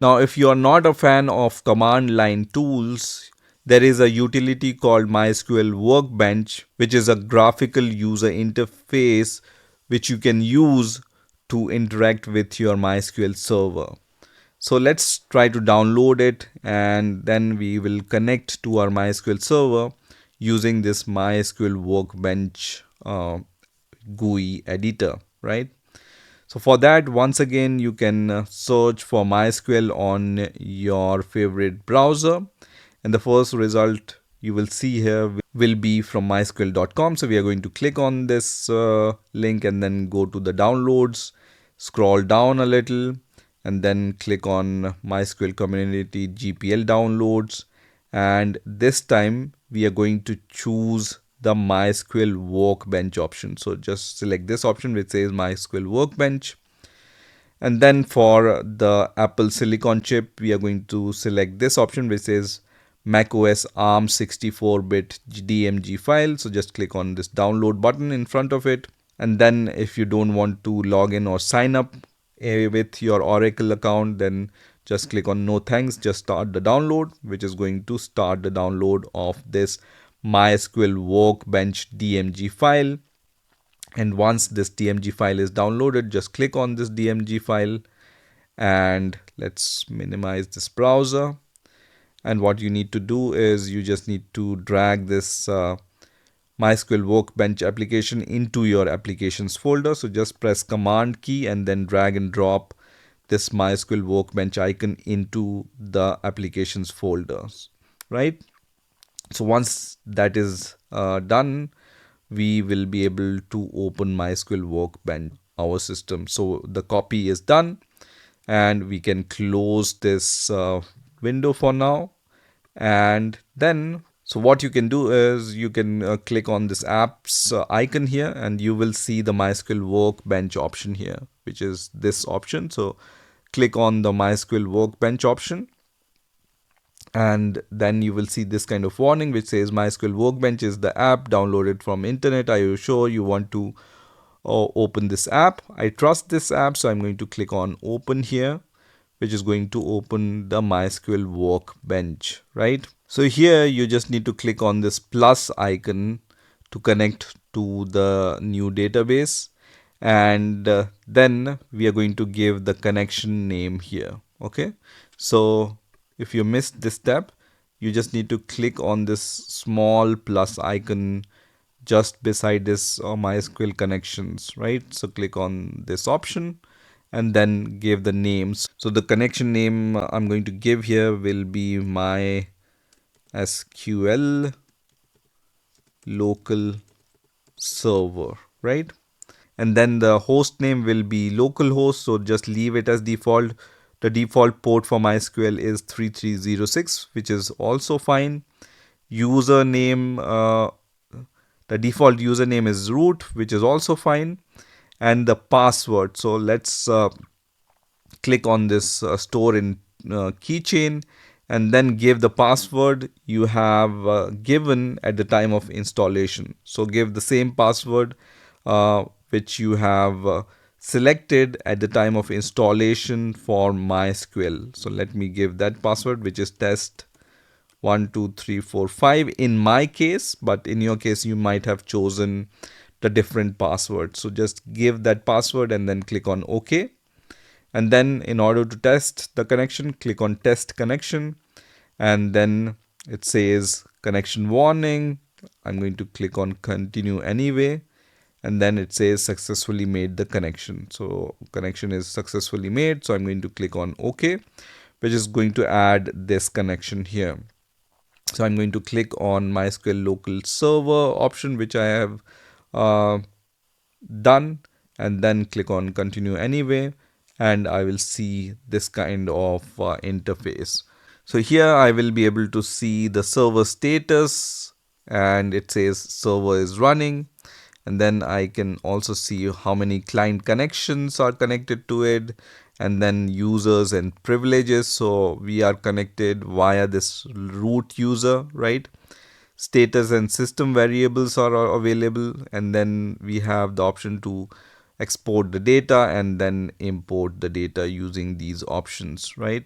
Now, if you are not a fan of command line tools, there is a utility called MySQL Workbench, which is a graphical user interface which you can use to interact with your MySQL server. So let's try to download it, and then we will connect to our MySQL server using this MySQL Workbench GUI editor, right? So for that, once again, you can search for MySQL on your favorite browser, and the first result you will see here will be from mysql.com. So we are going to click on this link and then go to the downloads, scroll down a little, and then click on MySQL Community GPL downloads. And this time we are going to choose the MySQL Workbench option. So just select this option which says MySQL Workbench. And then for the Apple Silicon chip, we are going to select this option which says macOS ARM 64-bit DMG file. So just click on this download button in front of it. And then if you don't want to log in or sign up with your Oracle account, then just click on no thanks, just start the download, which is going to start the download of this MySQL Workbench DMG file. And once this DMG file is downloaded, just click on this DMG file, and let's minimize this browser. And what you need to do is you just need to drag this MySQL Workbench application into your applications folder. So just press Command key and then drag and drop this MySQL Workbench icon into the applications folders, right? So once that is done, we will be able to open MySQL Workbench our system. So the copy is done, and we can close this window for now. And then so what you can do is you can click on this apps icon here, and you will see the MySQL Workbench option here, which is this option. So click on the MySQL Workbench option, and then you will see this kind of warning which says MySQL Workbench is the app downloaded from internet. Are you sure you want to open this app? I trust this app, so I'm going to click on open here, which is going to open the MySQL Workbench, right? So here you just need to click on this plus icon to connect to the new database, and then we are going to give the connection name here. Okay, so if you missed this step, you just need to click on this small plus icon just beside this MySQL connections, right? So click on this option and then give the names. So the connection name I'm going to give here will be MySQL local server, right? And then the host name will be localhost, so just leave it as default. The default port for MySQL is 3306, which is also fine. Username, the default username is root, which is also fine. And the password, so let's click on this store in keychain, and then give the password you have given at the time of installation. So give the same password which you have selected at the time of installation for MySQL. So let me give that password, which is test 12345 in my case, but in your case you might have chosen the different password. So just give that password and then click on OK. And then in order to test the connection, click on test connection, and then it says connection warning. I'm going to click on continue anyway, and then it says successfully made the connection. So connection is successfully made, so I'm going to click on OK, which is going to add this connection here. So I'm going to click on MySQL local server option, which I have done, and then click on continue anyway, and I will see this kind of interface. So here I will be able to see the server status, and it says server is running, and then I can also see how many client connections are connected to it, and then users and privileges. So we are connected via this root user, right? Status and system variables are available, and then we have the option to export the data and then import the data using these options, right?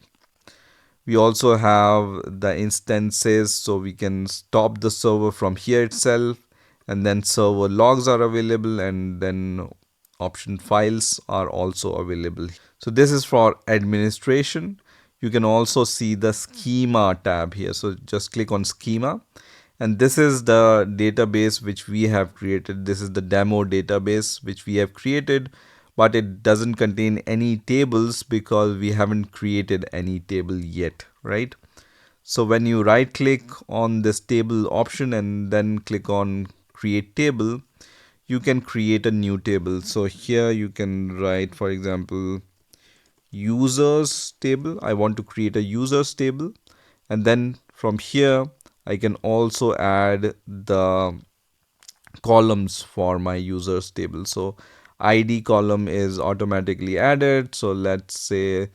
We also have the instances, so we can stop the server from here itself, and then server logs are available, and then option files are also available. So this is for administration. You can also see the schema tab here. So just click on schema, and this is the database which we have created. This is the demo database which we have created, but it doesn't contain any tables because we haven't created any table yet, right? So when you right click on this table option and then click on create table, you can create a new table. So here you can write, for example, users table. I want to create a users table, and then from here I can also add the columns for my users table. So id column is automatically added. So let's say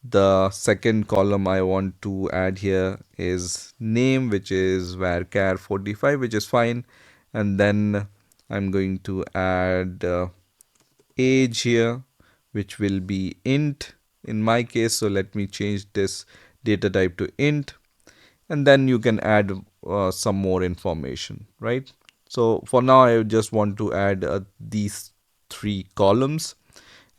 the second column I want to add here is name, which is varchar 45, which is fine. And then I'm going to add age here, which will be int in my case. So let me change this data type to int, and then you can add some more information, right? So for now I just want to add these three columns,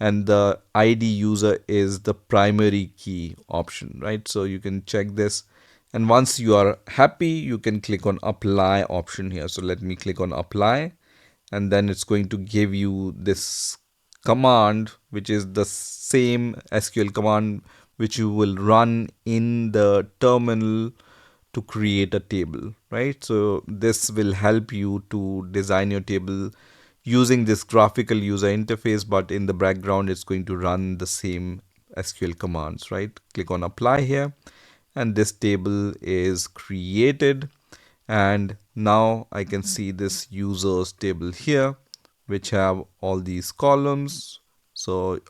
and the id user is the primary key option, right? So you can check this, and once you are happy you can click on apply option here. So let me click on apply, and then it's going to give you this command, which is the same SQL command which you will run in the terminal to create a table, right? So this will help you to design your table using this graphical user interface, but in the background it's going to run the same SQL commands, right? Click on apply here, and this table is created. And now I can see this users table here, which have all these columns. So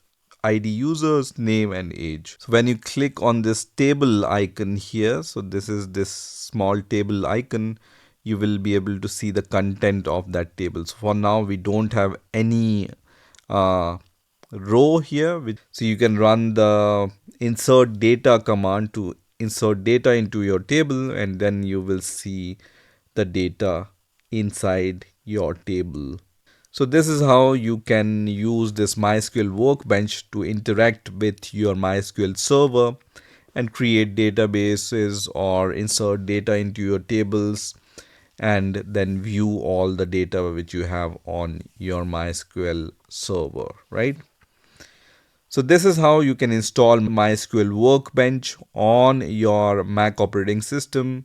ID users, name and age. So when you click on this table icon here, so this is this small table icon, you will be able to see the content of that table. So for now we don't have any row here, so you can run the insert data command to insert data into your table, and then you will see the data inside your table. So this is how you can use this MySQL Workbench to interact with your MySQL server and create databases or insert data into your tables, and then view all the data which you have on your MySQL server, right? So this is how you can install MySQL Workbench on your Mac operating system.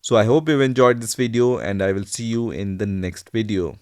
So I hope you've enjoyed this video, and I will see you in the next video.